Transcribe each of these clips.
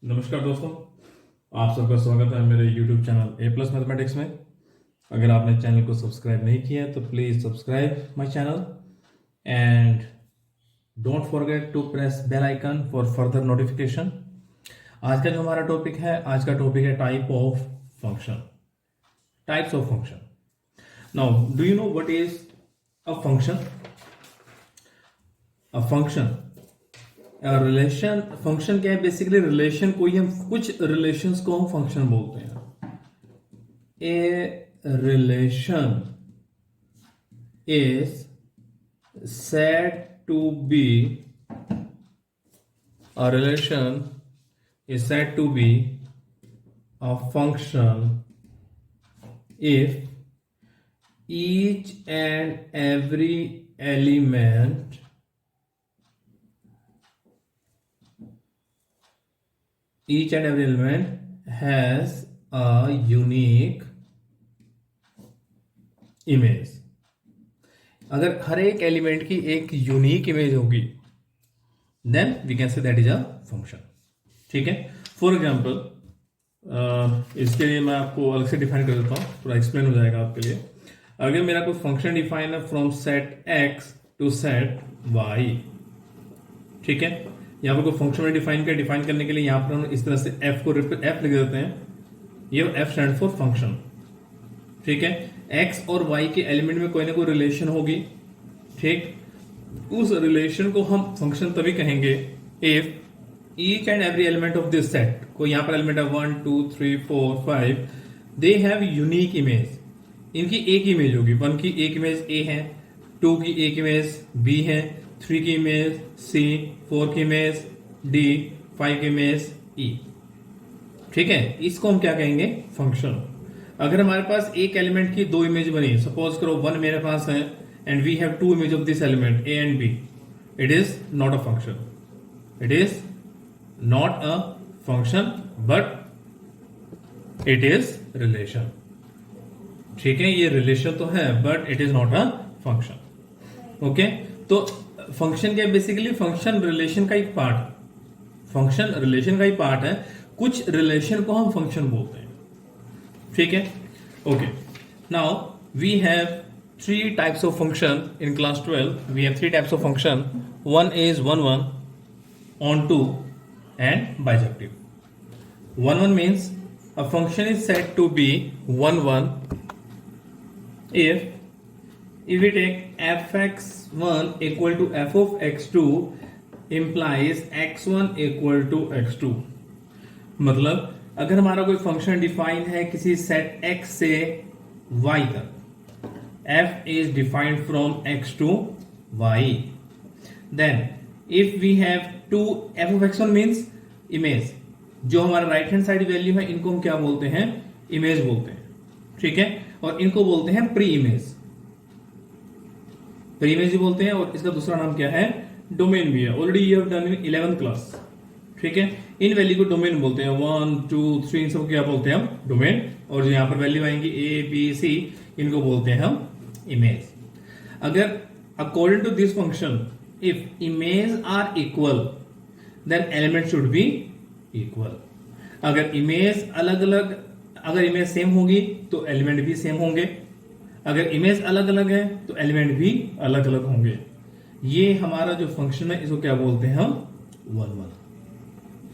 नमस्कार दोस्तों, आप सबका स्वागत है मेरे YouTube चैनल ए प्लस मैथमेटिक्स में। अगर आपने चैनल को सब्सक्राइब नहीं किया है तो please subscribe my channel and don't forget to press bell icon for further notification. आज का जो हमारा टॉपिक है, आज का टॉपिक है type of function, types of function. Now do you know what is a function? A function relation, function क्या है? बेसिकली रिलेशन, कोई हम कुछ रिलेशंस को हम फंक्शन बोलते हैं। A relation is said to be, a relation is said to be a function if each and every element has a unique image। अगर हर एक एलिमेंट की एक यूनिक इमेज होगी then we can say that is a function. ठीक है, for example इसके लिए मैं आपको अलग से डिफाइन कर देता हूँ, थोड़ा एक्सप्लेन हो जाएगा आपके लिए। अगर मेरा कोई फंक्शन डिफाइन है from set X to set Y, ठीक है, यहाँ पर कोई फंक्शन में डिफाइन करने के लिए यहाँ पर हम इस तरह से एफ को एफ लिख देते हैं। ये एफ स्टैंड फॉर फंक्शन। ठीक है, एक्स और वाई के एलिमेंट में कोई ना कोई रिलेशन होगी। ठीक, उस रिलेशन को हम फंक्शन तभी कहेंगे if each and every element of this set, कोई यहाँ पर एलिमेंट है 1 2 3 4 5, दे हैव यूनिक इमेज। इनकी एक इमेज होगी। 1 की एक इमेज ए है, 2 की एक इमेज बी है, 3 की इमेज सी, 4 की इमेज डी, 5 की इमेज ई। ठीक है, इसको हम क्या कहेंगे? फंक्शन। अगर हमारे पास एक एलिमेंट की दो इमेज बनी, सपोज करो 1 मेरे पास है and we have 2 image of this element A and B, it is not a function. It is not a function but it is relation. ठीक है, ये रिलेशन तो है but it is not a function. Okay, तो function क्या? Basically function relation का एक part है। फंक्शन रिलेशन का ही पार्ट है। कुछ रिलेशन को हम फंक्शन बोलते हैं। ठीक है, okay. Now we have 3 types of function in class 12। We have 3 types of function. One is one one, onto and bijective. One one means a function is said to be one one if we take fx1 equal to f of x2 implies x1 equal to x2। मतलब अगर हमारा कोई function define है किसी set x से y तक, f is defined from x to y, then if we have two, f of x1 means image. जो हमारा राइट हैंड साइड वैल्यू है इनको हम क्या बोलते हैं? इमेज बोलते हैं। ठीक है, और इनको बोलते हैं प्री इमेज। प्री इमेज भी बोलते हैं और इसका दूसरा नाम क्या है? डोमेन भी है। Already you have done in 11th class. ठीक है, इन वैल्यू को डोमेन बोलते हैं। 1 2 3 इन सब क्या बोलते हैं हम? डोमेन। और जो यहां पर वैल्यू आएंगी ए बी सी, इनको बोलते हैं हम इमेज। अगर according to this function if image are equal then element should be equal. अगर इमेज अलग अलग, अगर इमेज सेम होगी तो एलिमेंट भी सेम होंगे। अगर इमेज अलग अलग है तो एलिमेंट भी अलग अलग होंगे। ये हमारा जो फंक्शन है इसको क्या बोलते हैं हम? One one.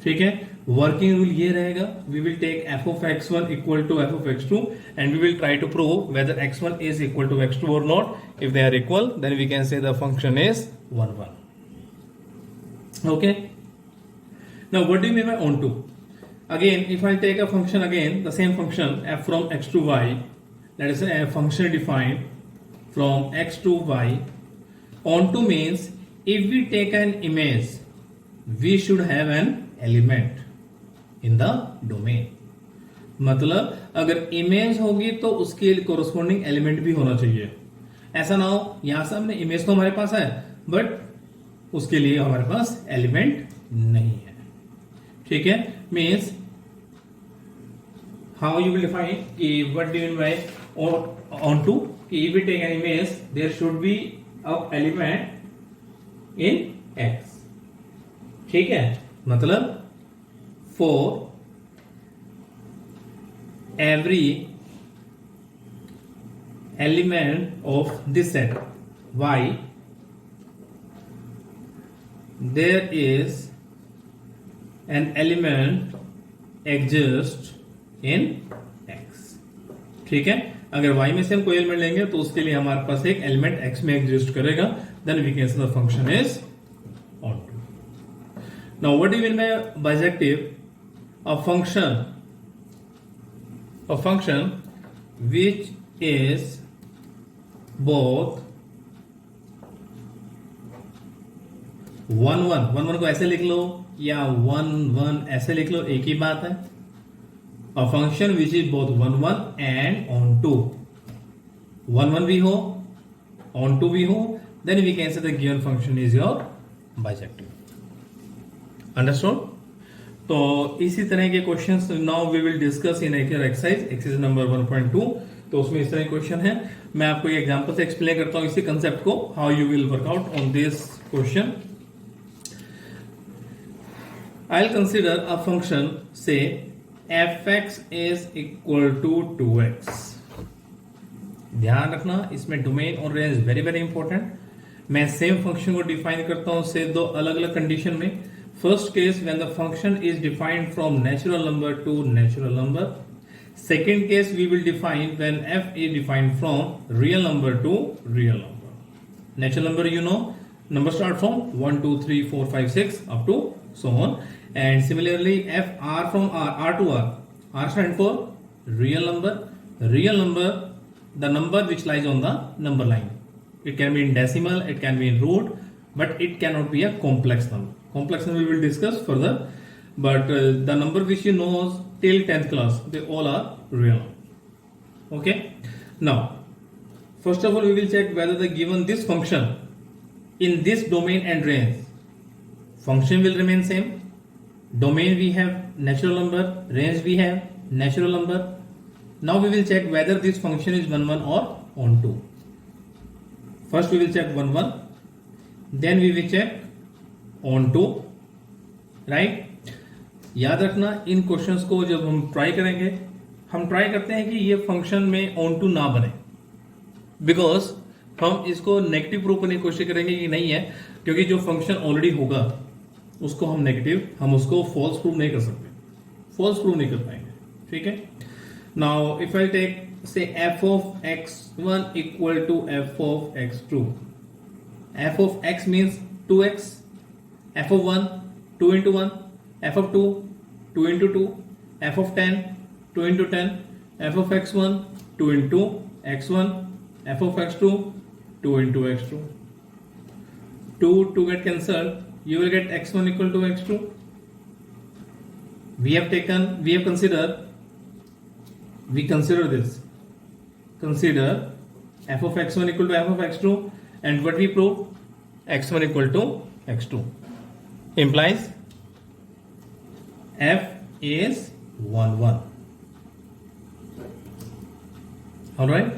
ठीक है, वर्किंग रूल ये रहेगा, we will take F of x1 equal to F of x2 and we will try to prove whether x1 is equal to x2 और not. If they are equal then we can say the function is one one. Okay, now what do you mean by onto? Again, if I take a function, again the same function f from x to y, let us say a function defined from x to y. Onto means if we take an image, we should have an element in the domain. मतलब अगर image होगी तो उसके corresponding element भी होना चाहिए। ऐसा ना हो यहां से हमने इमेज तो हमारे पास है बट उसके लिए हमारे पास एलिमेंट नहीं है। ठीक है, means how you will define what do you mean by onto? If we take an image, there should be a element in x। ठीक है, मतलब for every element of this set y there is an element exists in x. ठीक है, अगर y में से हम कोई एलिमेंट लेंगे तो उसके लिए हमारे पास एक एलिमेंट x में एग्जिस्ट करेगा, then we can say the function is onto. Now what do you mean by bijective? A function which is both 1 1 को ऐसे लिख लो या 1 1 ऐसे लिख लो, एक ही बात है. A function which is both 1 1 and onto. 1 1 भी हो, onto भी हो, then we can say the given function is your bijective. Understood? तो इसी तरह के questions now we will discuss in exercise number 1.2. तो उसमें इस तरह के क्वेश्चन है. मैं आपको एक एग्जांपल से एक्सप्लेन करता हूं इसी कंसेप्ट को, how you will work out on this question. I will consider a function say fx is equal to 2x. ध्यान रखना इसमें डोमेन और रेंज वेरी वेरी इंपॉर्टेंट. मैं सेम फंक्शन को डिफाइन करता हूं से दो अलग अलग कंडीशन में. First case when the function is defined from natural number to natural number. Second case we will define when f is defined from real number to real number. Natural number, you know, number start from 1 2 3 4 5 6 up to so on. And similarly f r from r to r stand for real number. Real number, the number which lies on the number line. It can be in decimal, it can be in root, but it cannot be a complex number. Complex number we will discuss further, but the number which you know till 10th class, they all are real. Okay, now first of all we will check whether the given this function in this domain and range, function will remain same. Domain we have natural number, range we have natural number. Now we will check whether this function is 1 1 or onto. First we will check 1 1, then we will check onto, right? याद रखना इन questions को जब हम try करेंगे, हम try करते हैं कि ये फंक्शन में onto ना बने, बिकॉज हम इसको नेगेटिव प्रूव करने की कोशिश करेंगे कि नहीं है, क्योंकि जो फंक्शन ऑलरेडी होगा उसको हम नेगेटिव, हम उसको फॉल्स प्रूव नहीं कर सकते, फॉल्स प्रूव नहीं कर पाएंगे. ठीक है. नाउ इफ आई टेक से f of x1 equal to f of x2. f of x means 2x, f of 1 2 into 1, f of 2 2 into 2, f of 10 2 into 10, f of x1 2 into x1, f of x2 2 into x2. 2 get cancelled, you will get x1 equal to x2. We consider this. Consider f of x1 equal to f of x2, and what we prove, x1 equal to x2 implies f is 1 1. All right.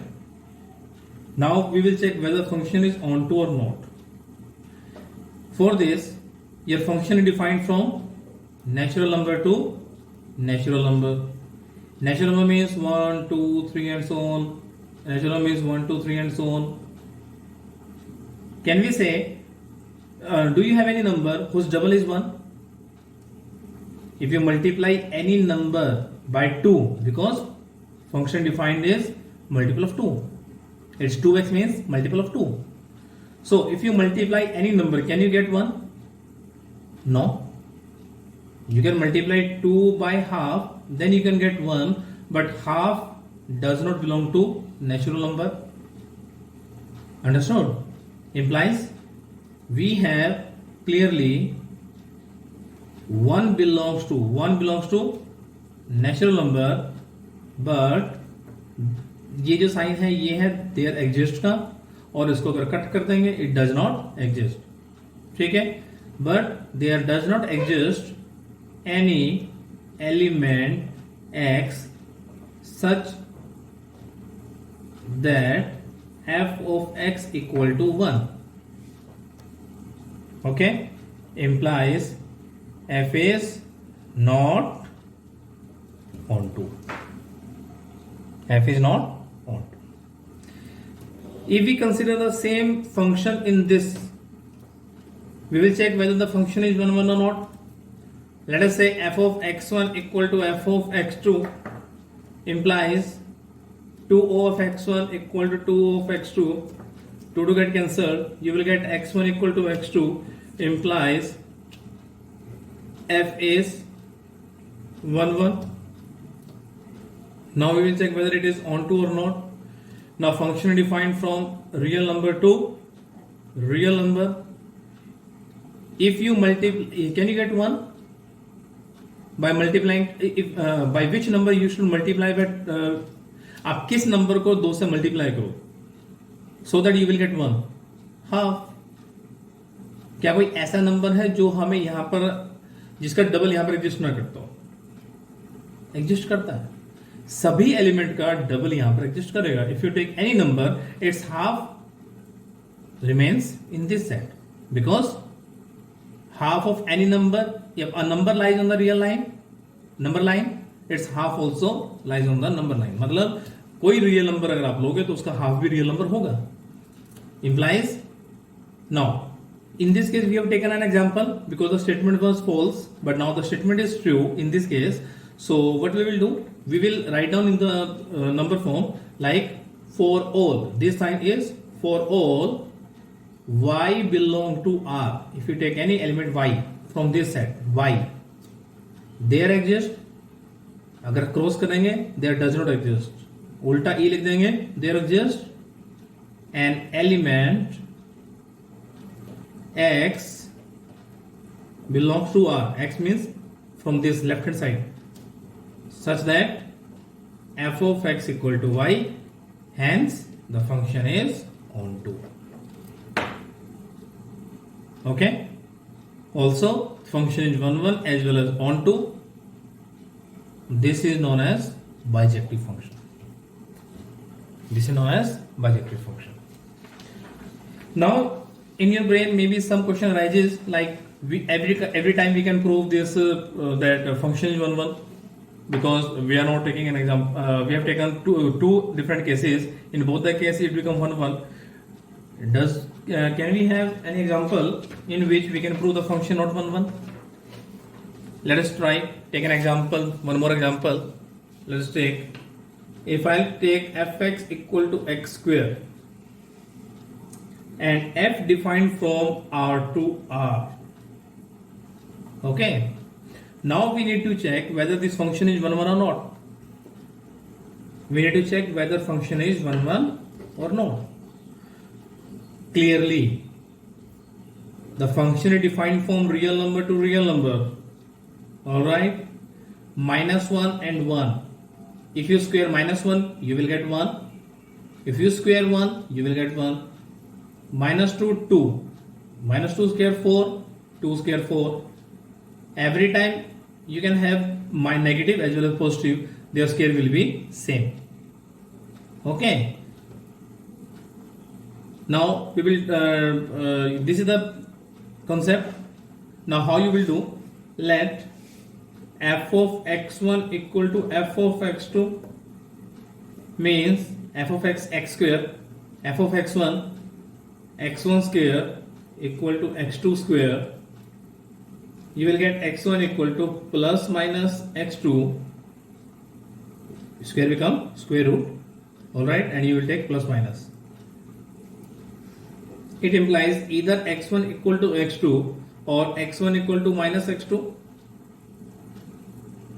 Now we will check whether function is onto or not. For this, your function is defined from natural number to natural number. Natural number means 1 2 3 and so on. Natural number means 1 2 3 and so on. Can we say, do you have any number whose double is 1? If you multiply any number by 2, because function defined is multiple of 2, it's 2x means multiple of 2. So if you multiply any number, can you get 1? No. You can multiply 2 by half, then you can get 1, but half does not belong to natural number. Understood? Implies we have clearly 1 belongs to natural number, but ये जो sign है ये है there exist का, और इसको अगर cut कर देंगे इट डज नॉट एग्जिस्ट. ठीक है. But there does not exist any element x such that f of x equal to 1. Okay, implies f is not onto. F is not onto. If we consider the same function in this, we will check whether the function is 1 1 or not. Let us say f of x1 equal to f of x2 implies 2o of x1 equal to 2o of x2. 2 to get cancelled, you will get x1 equal to x2 implies f is 1 1. Now we will check whether it is onto or not. Now function defined from real number to real number. If you multiply, can you get 1? By multiplying, by which number you should multiply with, आप किस number को 2 से multiply करो so that you will get 1? Half. क्या कोई ऐसा number है जो हमें यहां पर, जिसका डबल यहां पर एग्जिस्ट ना करता हो? एग्जिस्ट करता है. सभी एलिमेंट का डबल यहां पर एग्जिस्ट करेगा. If you take any number, it's half remains in this set, because half of any number, if a number lies on the real line, number line, its half also lies on the number line. मतलब कोई real number अगर आप लोगे तो उसका half भी real number होगा. Implies. Now in this case we have taken an example because the statement was false, but now the statement is true in this case. So what we will do, we will write down in the number form like for all. This sign is for all y belong to R. If you take any element y from this set, y there exist. अगर cross करेंगे there does not exist. उल्टा e लिख देंगे there exists an element x belongs to R. X means from this left hand side, such that f of x equal to y, hence the function is onto. Okay. Also function is 1 1 as well as onto. This is known as bijective function. This is known as bijective function. Now in your brain maybe some question arises like every time we can prove this that function is 1 1, because we are not taking an example. We have taken two different cases. In both the cases it become 1 1. Can we have an example in which we can prove the function not 1 1? Let us try. Take an example. One more example. Let us take. If I'll take fx equal to x square and f defined from R to R. Okay. Now we need to check whether this function is 1 1 or not. We need to check whether function is 1 1 or not. Clearly, the function is defined from real number to real number. Alright, -1 and 1. If you square -1, you will get 1. If you square 1, you will get 1. -2, 2. -2 square 4, 2 square 4. Every time you can have my negative as well as positive, their square will be same. Okay. Now we will this is the concept. Now how you will do, let f of x1 equal to f of x2 means f of x square, f of x1 square equal to x2 square. You will get x1 equal to plus minus x2, square become square root. Alright, and you will take plus minus. It implies either x1 equal to x2 or x1 equal to minus x2.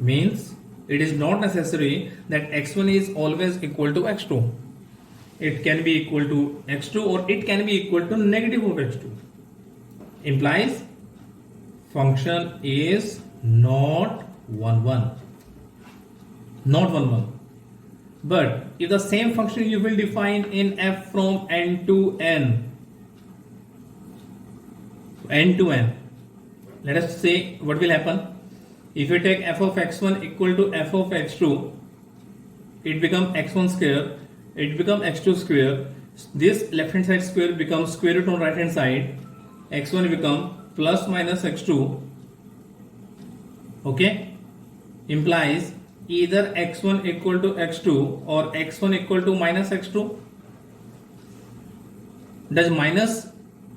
Means it is not necessary that x1 is always equal to x2. It can be equal to x2 or it can be equal to negative of x2. Implies function is not 1 1. Not 1 1. But if the same function you will define in f from n to n, let us say what will happen. If you take f of x1 equal to f of x2, it becomes x1 square, it becomes x2 square. This left hand side square becomes square root on right hand side. x1 become plus minus x2. Okay, implies either x1 equal to x2 or x1 equal to minus x2. Does minus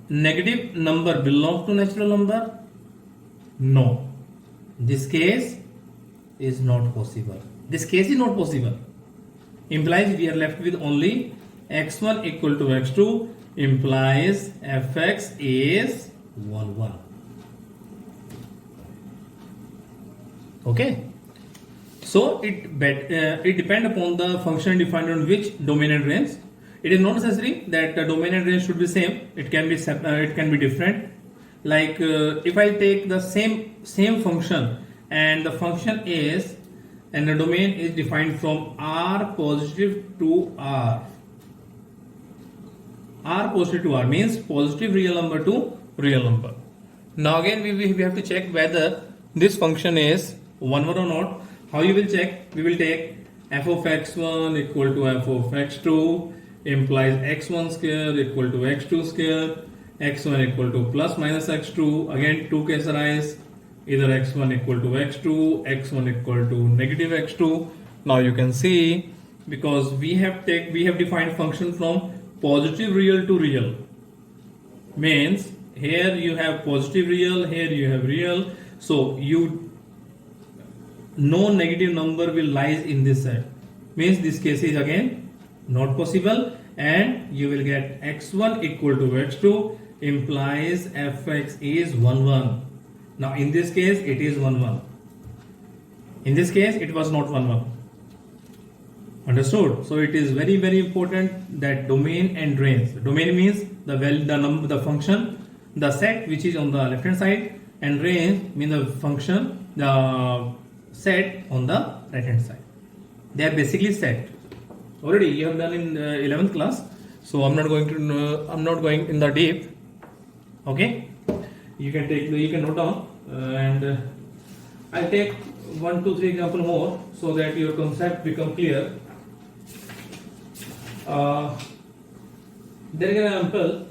negative number belong to natural number? No. This case is not possible. This case is not possible. Implies we are left with only x1 equal to x2, implies fx is 1 1. Okay, so it depends upon the function defined on which domain and range. It is not necessary that the domain and range should be same. It can be different. Like if I take the same function and the function is and the domain is defined from r positive to r. R positive to r means positive real number to real number. Now again we have to check whether this function is 1 1 or not. How you will check? We will take f of x1 equal to f of x2 implies x1 square equal to x2 square, x1 equal to plus minus x2. Again two cases arise, either x1 equal to x2, x1 equal to negative x2. Now you can see, because we have defined function from positive real to real, means here you have positive real, here you have real, so no negative number will lies in this set, means this case is again not possible, and you will get x1 equal to x2 implies fx is 1 1. Now in this case it is 1 1. In this case it was not 1 1. Understood? So it is very very important that domain and range. Domain means the function, the set which is on the left hand side, and range means the function, the set on the right hand side. They are basically set. Already you have done in 11th class, so I'm not going in the deep. Okay, you can note down, and I'll take 1 2 3 example more so that your concept become clear. There is an example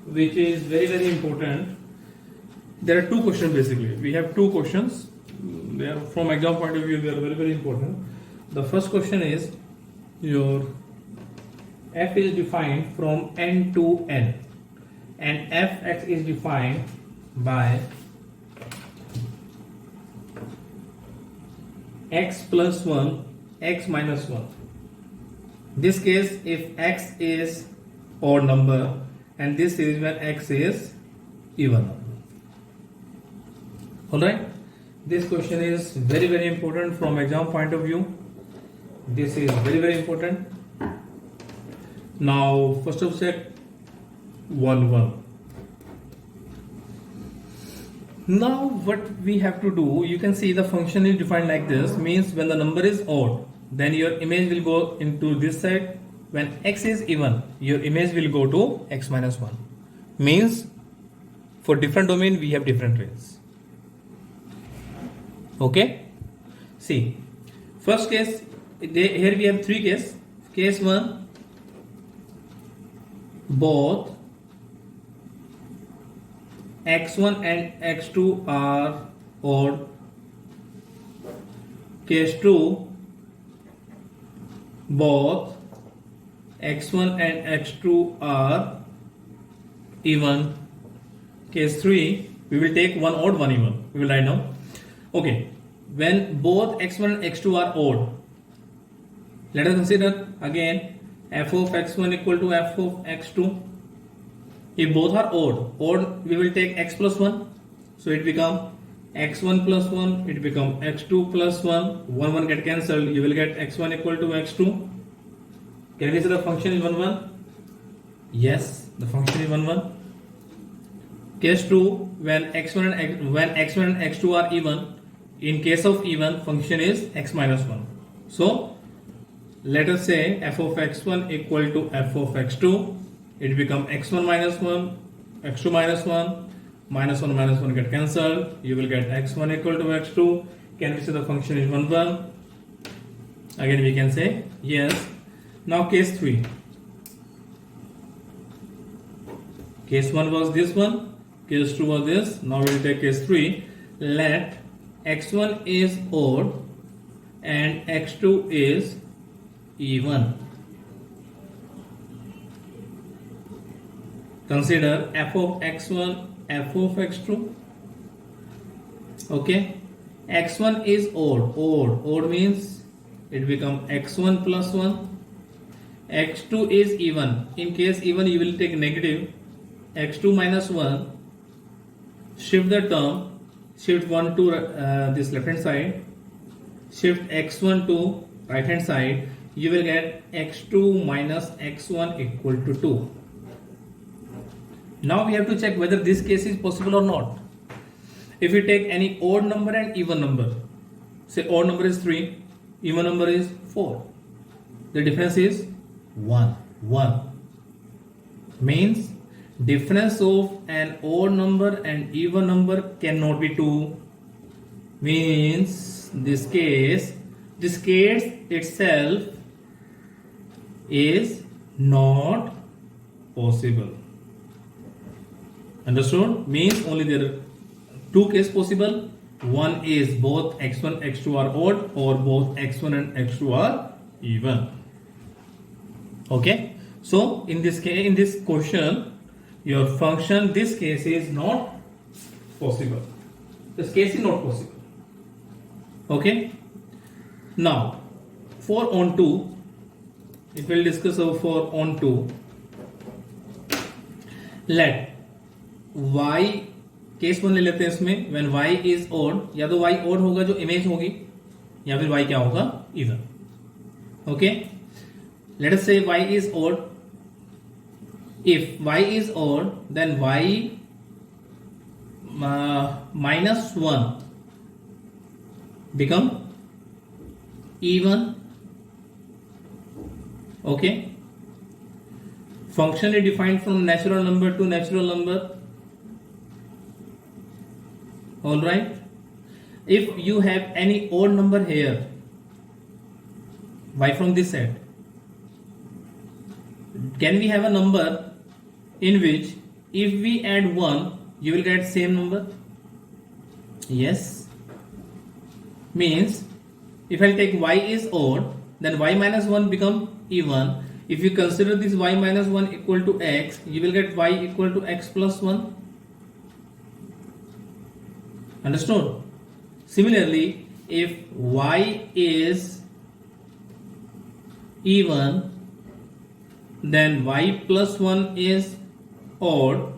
which is very very important. There are two questions basically. We have two questions. They are, from exam point of view, they are very very important. The first question is, your f is defined from n to n, and fx is defined by x plus 1, x minus 1. This case, if x is odd number, and this is when x is even number. Alright, this question is very very important from exam point of view. This is very very important. Now first of set 1 1. Now what we have to do, you can see the function is defined like this, means when the number is odd, then your image will go into this side. When x is even, your image will go to x minus 1. Means for different domain we have different ranges. Okay, see, first case, here we have three cases. Case 1, both x1 and x2 are odd. Case 2, both x1 and x2 are even. Case 3, we will take one odd, one even. We will write down. Okay, when both x1 and x2 are odd, let us consider again f of x1 equal to f of x2. If both are odd, we will take x plus 1. So it become x1 plus 1, it become x2 plus 1. 1 1 get cancelled, you will get x1 equal to x2. Can we say the function is 1 1? Yes, the function is 1 1. Case 2, when x1 and x2 are even, in case of even, function is x minus 1. So let us say f of x1 equal to f of x2. It become x1 minus 1, x2 minus 1, minus 1 minus 1 get cancelled. You will get x1 equal to x2. Can we say the function is 1 1? Again we can say yes. Now case 3. Case 1 was this one. Case 2 was this. Now we will take case 3. Let x1 is odd and x2 is even. Consider f of x1, f of x2. Okay, x1 is odd means it become x1 plus 1. x2 is even. In case even, you will take negative. x2 minus 1. Shift the term. Shift 1 to this left hand side. Shift x1 to right hand side. You will get x2 minus x1 equal to 2. Now we have to check whether this case is possible or not. If we take any odd number and even number, say odd number is 3, even number is 4. The difference is 1. Means difference of an odd number and even number cannot be 2. Means this case itself is not possible. Understood? Means only there are two cases possible. One is both x1 x2 are odd, or both x1 and x2 are even. Okay, so in this case, in this question, your function, this case is not possible. This case is not possible. Okay, now for on 2, it will discuss for on 2. Let y, case 1 ले लेते हैं इसमें. when y is odd, या तो y odd होगा जो image होगी, या फिर y क्या होगा, even. Okay, let us say y is odd. If y is odd, then y minus 1 become even. Okay, function is defined from natural number to natural number. All right, if you have any odd number here, y from this side, can we have a number in which if we add 1, you will get same number? Yes. Means if I take y is odd, then y minus 1 become even. If you consider this y minus 1 equal to x, you will get y equal to x plus 1. Understood? Similarly, if y is even, then y plus 1 is odd,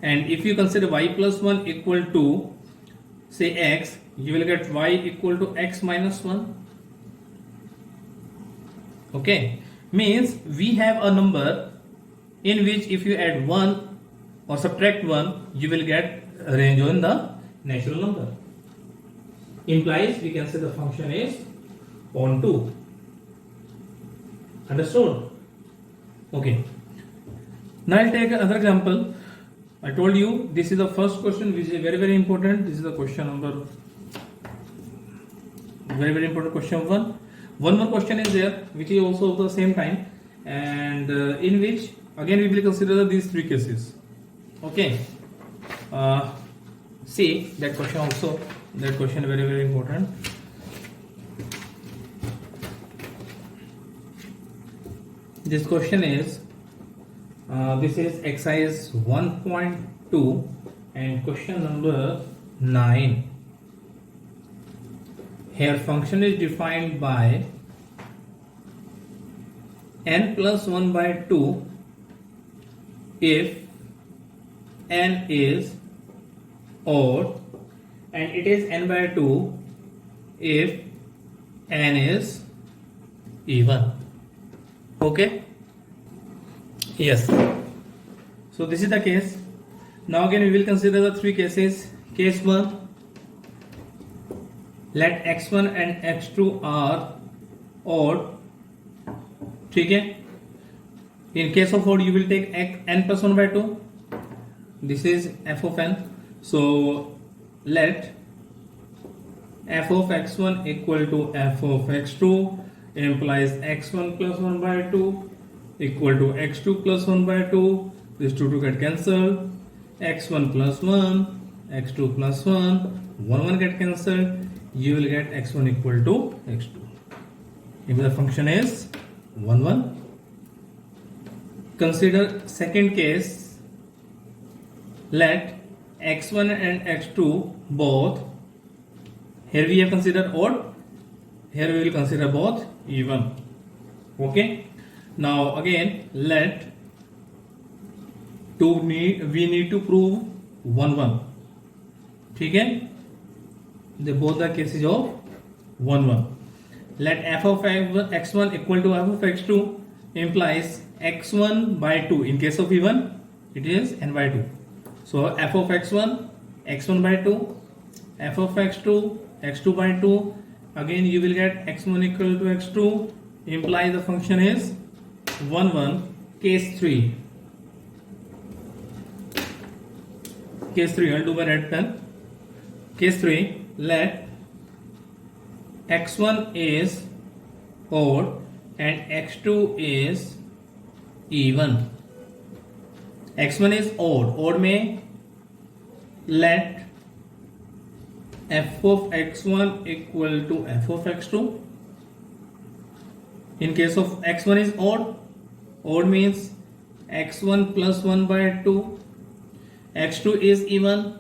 and if you consider y plus 1 equal to say x, you will get y equal to x minus 1. Okay, means we have a number in which if you add 1 or subtract 1, you will get a range on the natural number. Implies we can say the function is on 2. Understood? Okay, now I'll take another example. I told you this is the first question which is very, very important. This is the question number, very, very important question 1. One more question is there which is also of the same time, and in which again we will consider these 3 cases. Okay, see that question also. That question very, very important. This question is this is exercise 1.2 and question number 9. Here function is defined by n plus 1 by 2 if n is odd, and it is n by 2 if n is even. Okay, yes, so this is the case. Now again we will consider the 3 cases. Case 1, let x1 and x2 are odd. ठीक है, in case of odd you will take n plus 1 by 2. This is f of n. So let f of x1 equal to f of x2 implies x1 plus 1 by 2 equal to x2 plus 1 by 2. These two get cancelled. x1 plus 1, x2 plus 1, 1 get cancelled, you will get x1 equal to x2. If the function is 1 1. Consider second case. Let x1 and x2 both, here we have considered odd, here we will consider both even. Okay, now again let we need to prove 1 1. ठीक है, the both the cases of 1 1. Let f of x1 equal to f of x2 implies x1 by 2. In case of even, it is n by 2. So f of x1 x1 by 2, f of x2 x2 by 2. Again you will get x1 equal to x2, imply the function is 1 1. Case 3, I'll do by red pen. Case 3, let x1 is odd and x2 is even. x1 is odd में let f of x1 equal to f of x2. In case of x1 is odd means x1 plus 1 by 2. x2 is even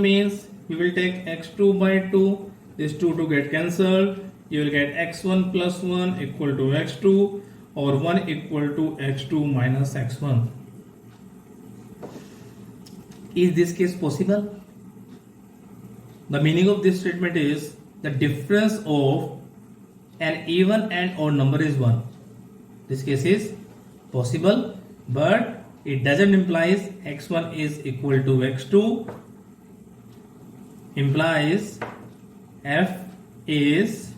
means we will take x2 by 2. These two to get cancelled. You will get x1 plus 1 equal to x2, or 1 equal to x2 minus x1. Is this case possible? The meaning of this statement is the difference of an even and odd number is 1. This case is possible, but it doesn't imply x1 is equal to x2. Implies f is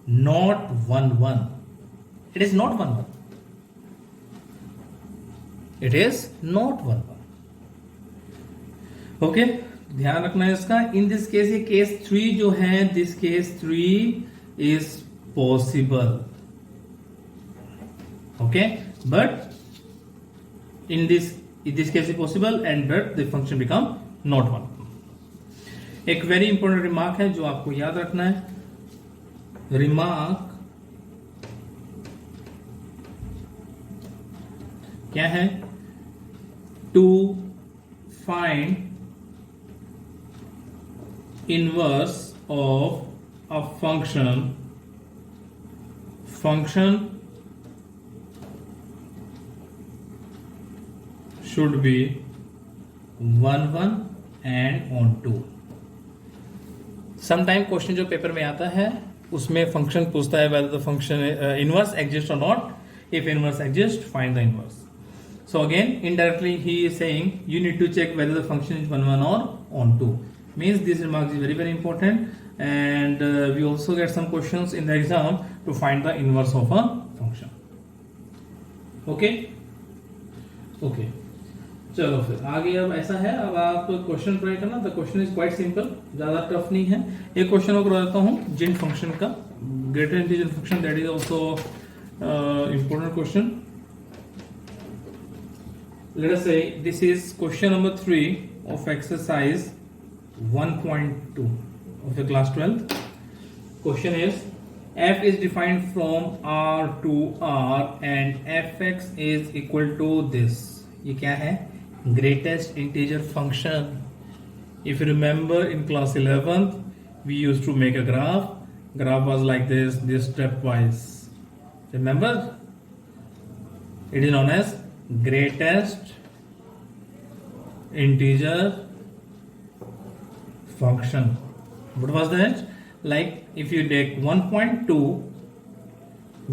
not 1 1. It is not 1 1. It is not 1 1. Okay, ध्यान रखना है इसका. In this case ये case 3 जो है, this case 3 is possible. Okay, but in this case is possible and but the function become not 1. एक very important remark है जो आपको याद रखना है. रिमार्क क्या है? To find inverse of a function should be 1 1 and on 2. Sometime question जो पेपर में आता है उसमें फंक्शन पूछता है whether the function inverse exists or not. If inverse exists, find the inverse. So again indirectly he is saying you need to check whether the function is 1 1 or on 2. Means this remark is very very important, and we also get some questions in the exam to find the inverse of a function. Okay, चलो फिर आगे. अब ऐसा है, अब आप question try करना. The question is quite simple, ज्यादा टफ नहीं है. एक क्वेश्चन और करवा देता हूँ जिन फंक्शन का, greater integer function, that is also important question. Let us say this is question number 3 of exercise 1.2 of the class 12th. Question is f is defined from R to R and fx is equal to this. ये क्या है? Greatest integer function. If you remember in class 11th we used to make a graph. Graph was like this stepwise. Remember? It is known as greatest integer function. What was that? Like if you take 1.2,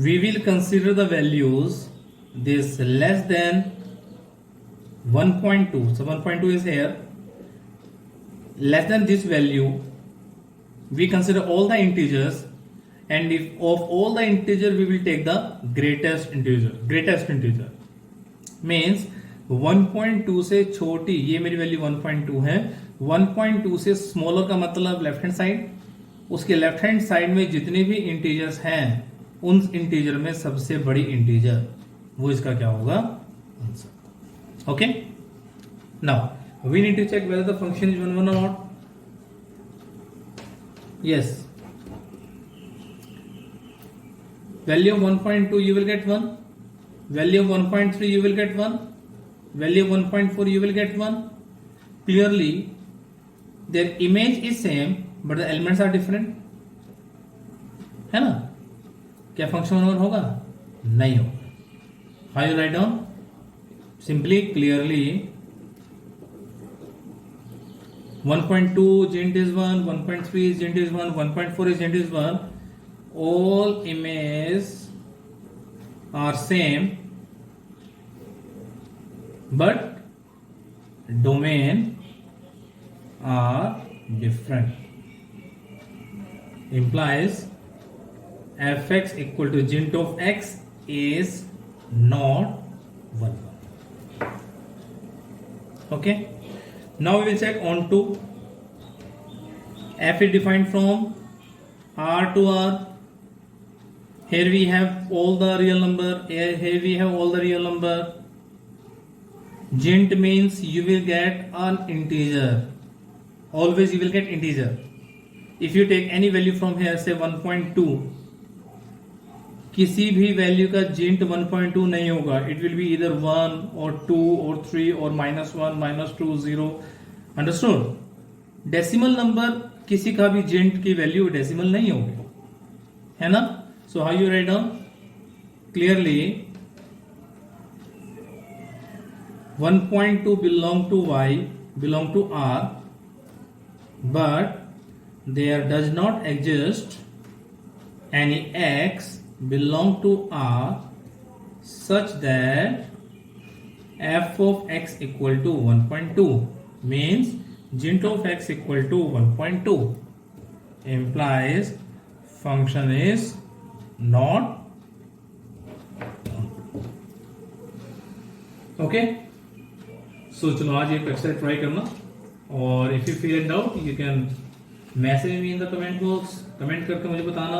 we will consider the values this less than 1.2. So 1.2 is here. Less than this value, we consider all the integers, and if of all the integer we will take the greatest integer. Greatest integer means 1.2 से छोटी, ये मेरी value 1.2 है. 1.2 से smaller का मतलब left hand side. उसके left hand side में जितने भी इंटीजर्स हैं उन इंटीजर में सबसे बड़ी इंटीजर वो इसका क्या होगा? Answer. Okay, now we need to check whether the function is 1 1 or not. Yes. Value of 1.2 you will get 1. Value of 1.3 you will get 1. Value of 1.4 you will get 1. Clearly their image is same but the elements are different. है ना? क्या function 1 होगा? नहीं होगा. How you write down? Simply clearly 1.2 int is 1, 1.3 is int is 1, 1.4 is int is 1. All images are same but domain are different. Implies fx equal to int of x is not 1. Okay. Now we will check on to f is defined from R to R. Here we have all the real number. Here we have all the real number. Int means you will get an integer. Always you will get integer. If you take any value from here, say 1.2, किसी भी value का int 1.2 नहीं होगा. It will be either 1 or 2 or 3 or -1, -2, 0. Understood? Decimal number किसी का भी int की value decimal नहीं होगी, है ना? So how you write down? Clearly 1.2 belong to y, belong to R, but there does not exist any x belong to R such that f of x equal to 1.2 means int of x equal to 1.2 implies function is not okay. So चलो आज एक exercise try करना, और if you feel in doubt you can message me in the comment box, comment करके मुझे बताना.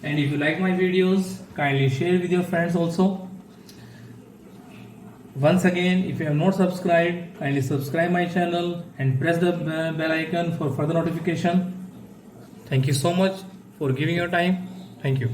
And if you like my videos kindly share with your friends also. Once again, if you have not subscribed, kindly subscribe my channel and press the bell icon for further notification. Thank you so much for giving your time. Thank you.